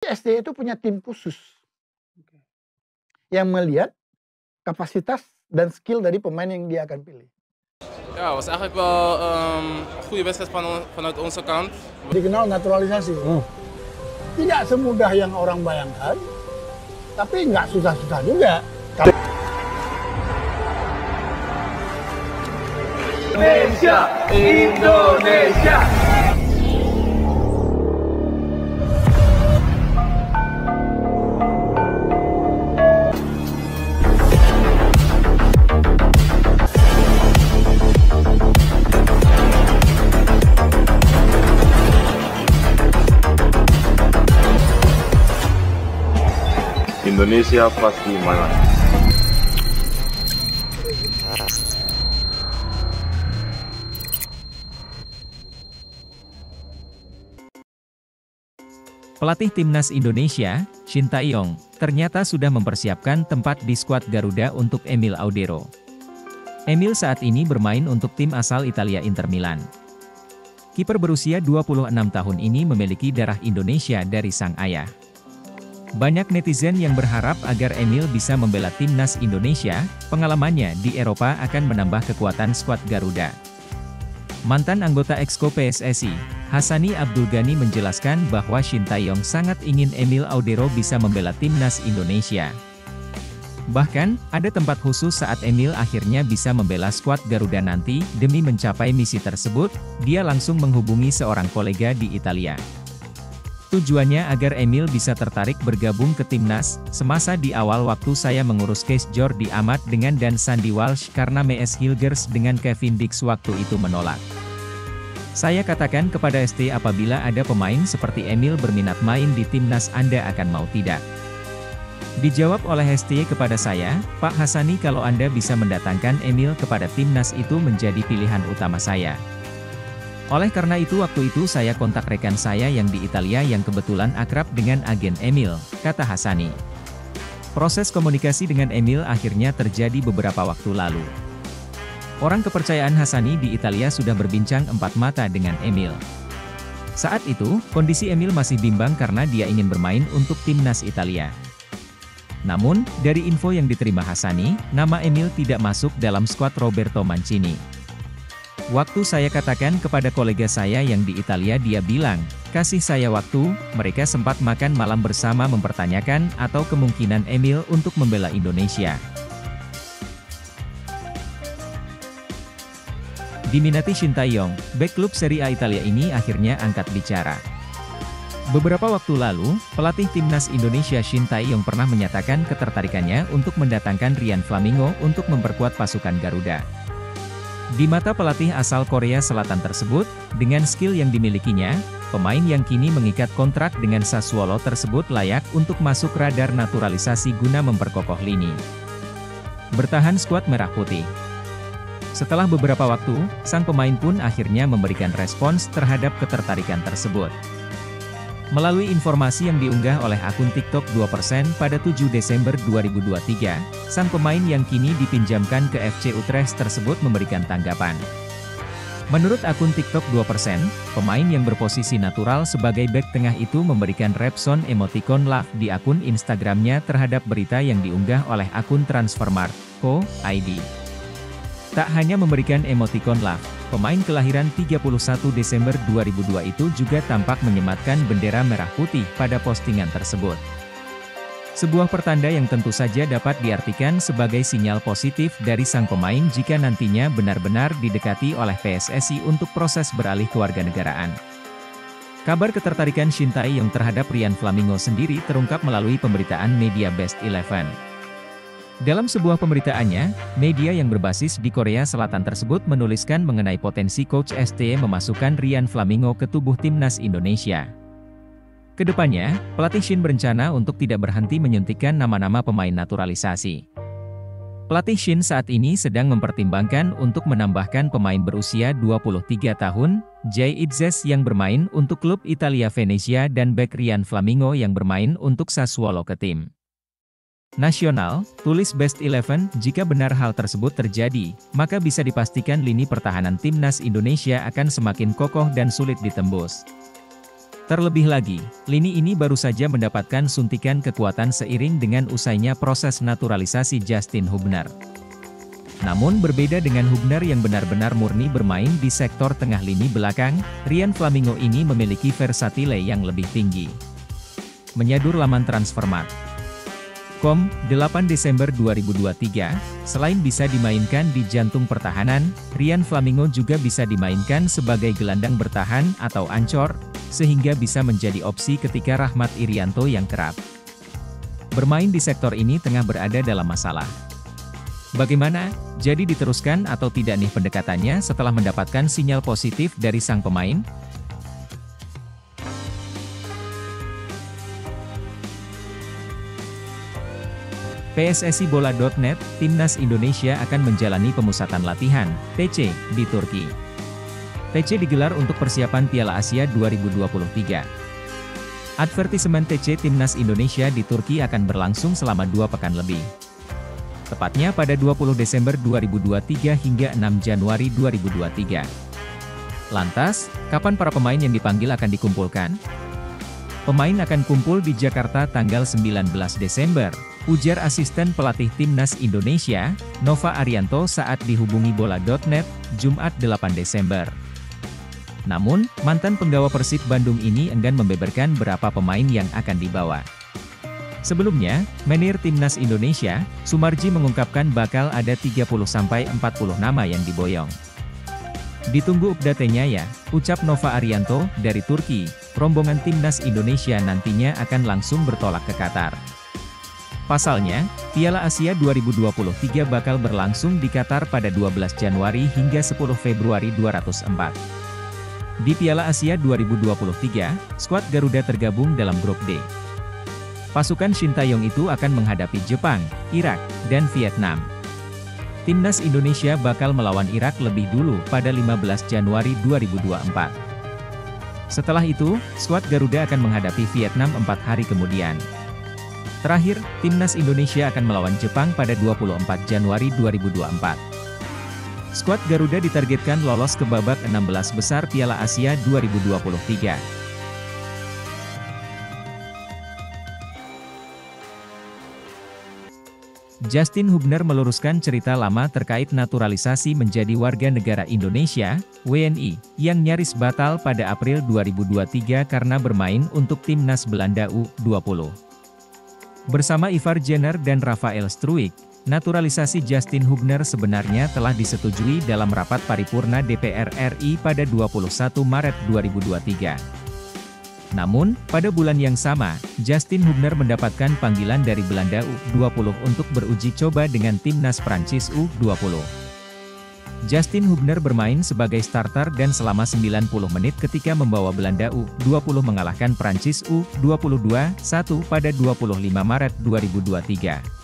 STY itu punya tim khusus yang melihat kapasitas dan skill dari pemain yang dia akan pilih. Ja, was eigenlijk wel goede wedstrijd vanuit onze kant. Dikenal naturalisasi. Tidak semudah yang orang bayangkan, tapi nggak susah-susah juga. Indonesia, Indonesia. Indonesia pasti menang. Pelatih Timnas Indonesia, Shin Tae-yong, ternyata sudah mempersiapkan tempat di skuad Garuda untuk Emil Audero. Emil saat ini bermain untuk tim asal Italia Inter Milan. Kiper berusia 26 tahun ini memiliki darah Indonesia dari sang ayah. Banyak netizen yang berharap agar Emil bisa membela Timnas Indonesia, pengalamannya di Eropa akan menambah kekuatan skuad Garuda. Mantan anggota Exco PSSI, Hassani Abdul Ghani menjelaskan bahwa Shin Tae-yong sangat ingin Emil Audero bisa membela Timnas Indonesia. Bahkan, ada tempat khusus saat Emil akhirnya bisa membela skuad Garuda nanti. Demi mencapai misi tersebut, dia langsung menghubungi seorang kolega di Italia. Tujuannya agar Emil bisa tertarik bergabung ke Timnas. Semasa di awal waktu saya mengurus case Jordi Amat dengan dan Sandy Walsh karena Mees Hilgers dengan Kevin Dix waktu itu menolak. Saya katakan kepada ST apabila ada pemain seperti Emil berminat main di Timnas Anda akan mau tidak? Dijawab oleh ST kepada saya, Pak Hassani kalau Anda bisa mendatangkan Emil kepada Timnas itu menjadi pilihan utama saya. Oleh karena itu waktu itu saya kontak rekan saya yang di Italia yang kebetulan akrab dengan agen Emil, kata Hassani. Proses komunikasi dengan Emil akhirnya terjadi beberapa waktu lalu. Orang kepercayaan Hassani di Italia sudah berbincang empat mata dengan Emil. Saat itu, kondisi Emil masih bimbang karena dia ingin bermain untuk Timnas Italia. Namun, dari info yang diterima Hassani, nama Emil tidak masuk dalam skuad Roberto Mancini. Waktu saya katakan kepada kolega saya yang di Italia dia bilang, kasih saya waktu. Mereka sempat makan malam bersama mempertanyakan atau kemungkinan Emil untuk membela Indonesia. Diminati Shin Tae-yong, bek klub Serie A Italia ini akhirnya angkat bicara. Beberapa waktu lalu, pelatih Timnas Indonesia Shin Tae-yong pernah menyatakan ketertarikannya untuk mendatangkan Ryan Flamingo untuk memperkuat pasukan Garuda. Di mata pelatih asal Korea Selatan tersebut, dengan skill yang dimilikinya, pemain yang kini mengikat kontrak dengan Sassuolo tersebut layak untuk masuk radar naturalisasi guna memperkokoh lini bertahan skuad Merah Putih. Setelah beberapa waktu, sang pemain pun akhirnya memberikan respons terhadap ketertarikan tersebut. Melalui informasi yang diunggah oleh akun TikTok 2% pada 7 Desember 2023, sang pemain yang kini dipinjamkan ke FC Utrecht tersebut memberikan tanggapan. Menurut akun TikTok 2%, pemain yang berposisi natural sebagai bek tengah itu memberikan reaction emoticon love di akun Instagramnya terhadap berita yang diunggah oleh akun Transfermarkt.co.id. Tak hanya memberikan emoticon love, pemain kelahiran 31 Desember 2002 itu juga tampak menyematkan bendera merah putih pada postingan tersebut. Sebuah pertanda yang tentu saja dapat diartikan sebagai sinyal positif dari sang pemain jika nantinya benar-benar didekati oleh PSSI untuk proses beralih kewarganegaraan. Kabar ketertarikan Shin Tae-yong terhadap Ryan Flamingo sendiri terungkap melalui pemberitaan media Best 11. Dalam sebuah pemberitaannya, media yang berbasis di Korea Selatan tersebut menuliskan mengenai potensi Coach STY memasukkan Ryan Flamingo ke tubuh Timnas Indonesia. Kedepannya, pelatih Shin berencana untuk tidak berhenti menyuntikkan nama-nama pemain naturalisasi. Pelatih Shin saat ini sedang mempertimbangkan untuk menambahkan pemain berusia 23 tahun, Jay Itzes yang bermain untuk klub Italia Venezia dan bek Ryan Flamingo yang bermain untuk Sassuolo ke tim nasional. Tulis Best 11, jika benar hal tersebut terjadi, maka bisa dipastikan lini pertahanan Timnas Indonesia akan semakin kokoh dan sulit ditembus. Terlebih lagi, lini ini baru saja mendapatkan suntikan kekuatan seiring dengan usainya proses naturalisasi Justin Hubner. Namun berbeda dengan Hubner yang benar-benar murni bermain di sektor tengah lini belakang, Ryan Flamingo ini memiliki versatile yang lebih tinggi. Menyadur laman Transfermarkt.com, 8 Desember 2023, selain bisa dimainkan di jantung pertahanan, Ryan Flamingo juga bisa dimainkan sebagai gelandang bertahan atau ancor, sehingga bisa menjadi opsi ketika Rahmat Irianto yang kerap bermain di sektor ini tengah berada dalam masalah. Bagaimana? Jadi diteruskan atau tidak nih pendekatannya setelah mendapatkan sinyal positif dari sang pemain? PSSIbola.net, Timnas Indonesia akan menjalani pemusatan latihan, TC, di Turki. TC digelar untuk persiapan Piala Asia 2023. Advertisement TC Timnas Indonesia di Turki akan berlangsung selama 2 pekan lebih. Tepatnya pada 20 Desember 2023 hingga 6 Januari 2023. Lantas, kapan para pemain yang dipanggil akan dikumpulkan? Pemain akan kumpul di Jakarta tanggal 19 Desember, ujar asisten pelatih Timnas Indonesia, Nova Arianto saat dihubungi bola.net, Jumat 8 Desember. Namun, mantan penggawa Persib Bandung ini enggan membeberkan berapa pemain yang akan dibawa. Sebelumnya, manajer Timnas Indonesia, Sumarji mengungkapkan bakal ada 30-40 nama yang diboyong. Ditunggu update-nya ya, ucap Nova Arianto, dari Turki, rombongan Timnas Indonesia nantinya akan langsung bertolak ke Qatar. Pasalnya, Piala Asia 2023 bakal berlangsung di Qatar pada 12 Januari hingga 10 Februari 2024. Di Piala Asia 2023, skuad Garuda tergabung dalam grup D. Pasukan Sintayong itu akan menghadapi Jepang, Irak, dan Vietnam. Timnas Indonesia bakal melawan Irak lebih dulu pada 15 Januari 2024. Setelah itu, skuad Garuda akan menghadapi Vietnam 4 hari kemudian. Terakhir, Timnas Indonesia akan melawan Jepang pada 24 Januari 2024. Skuad Garuda ditargetkan lolos ke babak 16 besar Piala Asia 2023. Justin Hubner meluruskan cerita lama terkait naturalisasi menjadi warga negara Indonesia, WNI, yang nyaris batal pada April 2023 karena bermain untuk Timnas Belanda U20. Bersama Ivar Jenner dan Rafael Struijk, naturalisasi Justin Hubner sebenarnya telah disetujui dalam rapat paripurna DPR RI pada 21 Maret 2023. Namun, pada bulan yang sama, Justin Hubner mendapatkan panggilan dari Belanda U20 untuk beruji coba dengan timnas Prancis U20. Justin Hubner bermain sebagai starter dan selama 90 menit ketika membawa Belanda U20 mengalahkan Prancis U22 1 pada 25 Maret 2023.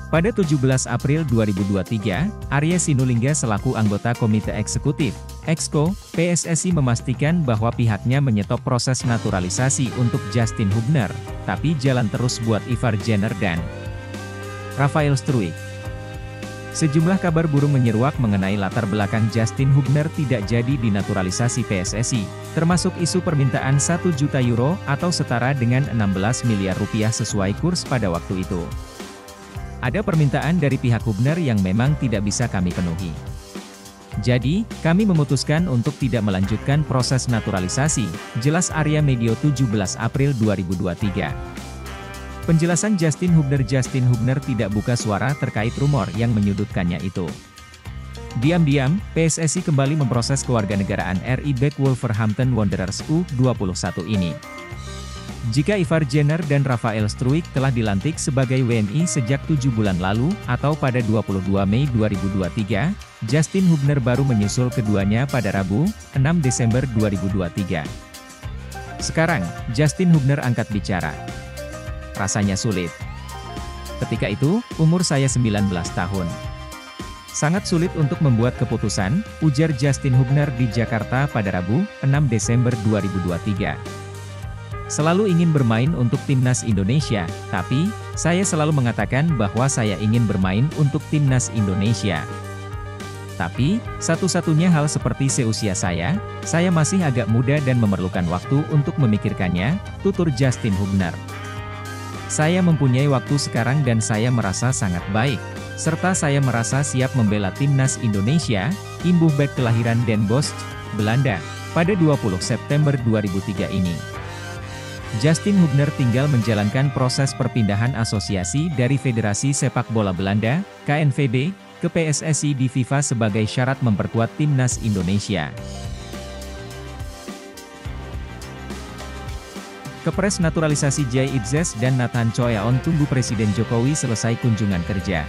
Pada 17 April 2023, Arya Sinulinga selaku anggota Komite Eksekutif, Exco, PSSI memastikan bahwa pihaknya menyetop proses naturalisasi untuk Justin Hubner, tapi jalan terus buat Ivar Jenner dan Rafael Struijk. Sejumlah kabar burung menyeruak mengenai latar belakang Justin Hubner tidak jadi dinaturalisasi PSSI, termasuk isu permintaan 1 juta euro atau setara dengan 16 miliar rupiah sesuai kurs pada waktu itu. Ada permintaan dari pihak Hubner yang memang tidak bisa kami penuhi. Jadi, kami memutuskan untuk tidak melanjutkan proses naturalisasi, jelas Arya Medio 17 April 2023. Penjelasan Justin Hubner tidak buka suara terkait rumor yang menyudutkannya itu. Diam-diam, PSSI kembali memproses kewarganegaraan RI bek Wolverhampton Wanderers U21 ini. Jika Ivar Jenner dan Rafael Struijk telah dilantik sebagai WNI sejak 7 bulan lalu, atau pada 22 Mei 2023, Justin Hubner baru menyusul keduanya pada Rabu, 6 Desember 2023. Sekarang, Justin Hubner angkat bicara. Rasanya sulit. Ketika itu, umur saya 19 tahun. Sangat sulit untuk membuat keputusan, ujar Justin Hubner di Jakarta pada Rabu, 6 Desember 2023. Selalu ingin bermain untuk Timnas Indonesia, tapi, saya selalu mengatakan bahwa saya ingin bermain untuk Timnas Indonesia. Tapi, satu-satunya hal seperti seusia saya masih agak muda dan memerlukan waktu untuk memikirkannya, tutur Justin Hubner. Saya mempunyai waktu sekarang dan saya merasa sangat baik, serta saya merasa siap membela timnas Indonesia, imbuh bek kelahiran Den Bosch, Belanda, pada 20 September 2003 ini. Justin Hubner tinggal menjalankan proses perpindahan asosiasi dari Federasi Sepak Bola Belanda, KNVB, ke PSSI di FIFA sebagai syarat memperkuat timnas Indonesia. Kepres naturalisasi Jay Itzes dan Nathan Choeaon tunggu Presiden Jokowi selesai kunjungan kerja.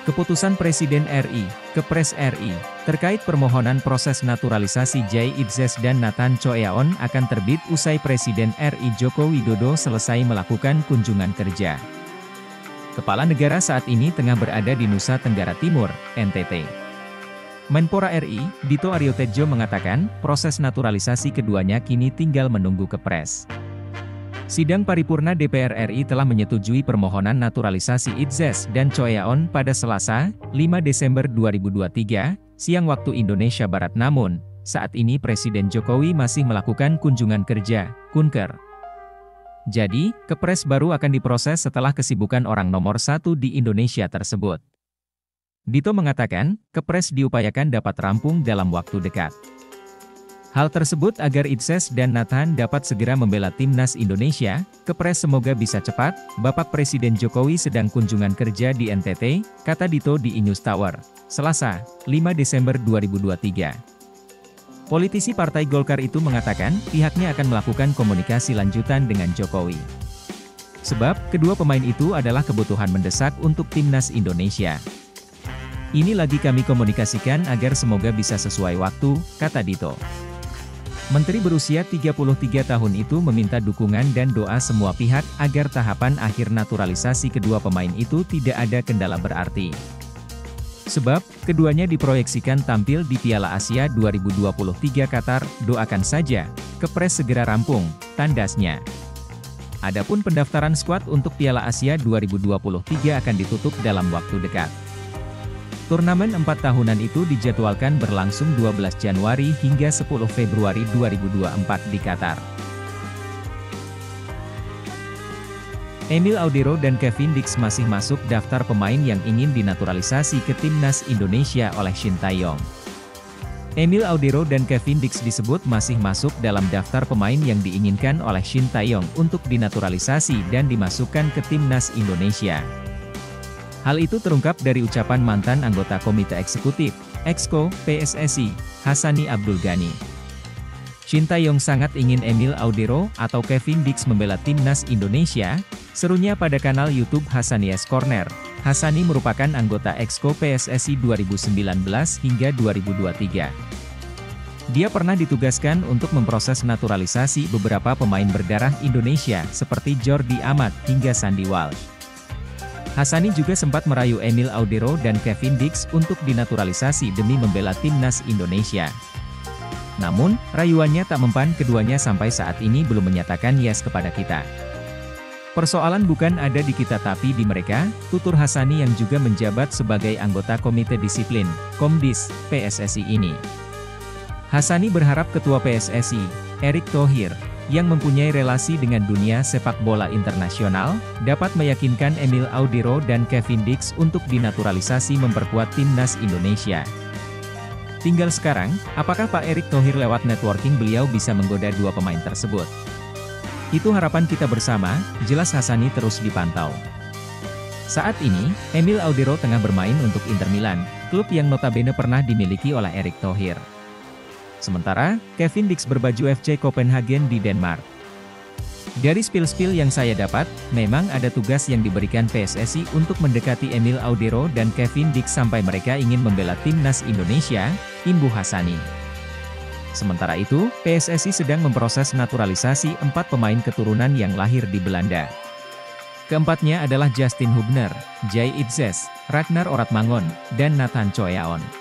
Keputusan Presiden RI, Kepres RI, terkait permohonan proses naturalisasi Jay Itzes dan Nathan Choeaon akan terbit usai Presiden RI Joko Widodo selesai melakukan kunjungan kerja. Kepala negara saat ini tengah berada di Nusa Tenggara Timur, NTT. Menpora RI, Dito Aryo Tejo mengatakan, proses naturalisasi keduanya kini tinggal menunggu Kepres. Sidang paripurna DPR RI telah menyetujui permohonan naturalisasi Itzes dan Choeaon pada Selasa, 5 Desember 2023, siang waktu Indonesia Barat. Namun, saat ini Presiden Jokowi masih melakukan kunjungan kerja, kunker. Jadi, Kepres baru akan diproses setelah kesibukan orang nomor satu di Indonesia tersebut. Dito mengatakan, Kepres diupayakan dapat rampung dalam waktu dekat. Hal tersebut agar Itzes dan Nathan dapat segera membela timnas Indonesia. Kepres semoga bisa cepat. Bapak Presiden Jokowi sedang kunjungan kerja di NTT, kata Dito di E-News Tower, Selasa, 5 Desember 2023. Politisi Partai Golkar itu mengatakan, pihaknya akan melakukan komunikasi lanjutan dengan Jokowi. Sebab, kedua pemain itu adalah kebutuhan mendesak untuk timnas Indonesia. Ini lagi kami komunikasikan agar semoga bisa sesuai waktu, kata Dito. Menteri berusia 33 tahun itu meminta dukungan dan doa semua pihak agar tahapan akhir naturalisasi kedua pemain itu tidak ada kendala berarti. Sebab, keduanya diproyeksikan tampil di Piala Asia 2023 Qatar, doakan saja, Kepres segera rampung, tandasnya. Adapun pendaftaran skuad untuk Piala Asia 2023 akan ditutup dalam waktu dekat. Turnamen 4 tahunan itu dijadwalkan berlangsung 12 Januari hingga 10 Februari 2024 di Qatar. Emil Audero dan Kevin Dix masih masuk daftar pemain yang ingin dinaturalisasi ke timnas Indonesia oleh Shin Tae-yong. Emil Audero dan Kevin Dix disebut masih masuk dalam daftar pemain yang diinginkan oleh Shin Tae-yong untuk dinaturalisasi dan dimasukkan ke timnas Indonesia. Hal itu terungkap dari ucapan mantan anggota Komite Eksekutif, Exco, PSSI, Hassani Abdul Ghani. Shin Tae-yong sangat ingin Emil Audero atau Kevin Dix membela timnas Indonesia, serunya pada kanal YouTube Hassani's Corner. Hassani merupakan anggota Exco PSSI 2019 hingga 2023. Dia pernah ditugaskan untuk memproses naturalisasi beberapa pemain berdarah Indonesia seperti Jordi Amat hingga Sandy Walsh. Hassani juga sempat merayu Emil Audero dan Kevin Dix untuk dinaturalisasi demi membela timnas Indonesia. Namun, rayuannya tak mempan, keduanya sampai saat ini belum menyatakan yes kepada kita. Persoalan bukan ada di kita tapi di mereka, tutur Hassani yang juga menjabat sebagai anggota Komite Disiplin, Komdis, PSSI ini. Hassani berharap Ketua PSSI, Erick Thohir, yang mempunyai relasi dengan dunia sepak bola internasional, dapat meyakinkan Emil Audero dan Kevin Dix untuk dinaturalisasi memperkuat timnas Indonesia. Tinggal sekarang, apakah Pak Erick Thohir lewat networking beliau bisa menggoda dua pemain tersebut? Itu harapan kita bersama, jelas Hassani terus dipantau. Saat ini, Emil Audero tengah bermain untuk Inter Milan, klub yang notabene pernah dimiliki oleh Erick Thohir. Sementara, Kevin Dix berbaju FC Copenhagen di Denmark. Dari spill-spill yang saya dapat, memang ada tugas yang diberikan PSSI untuk mendekati Emil Audero dan Kevin Dix sampai mereka ingin membela timnas Indonesia, imbuh Hassani. Sementara itu, PSSI sedang memproses naturalisasi 4 pemain keturunan yang lahir di Belanda. Keempatnya adalah Justin Hubner, Jay Itzes, Ragnar Oratmangon, dan Nathan Choeaon.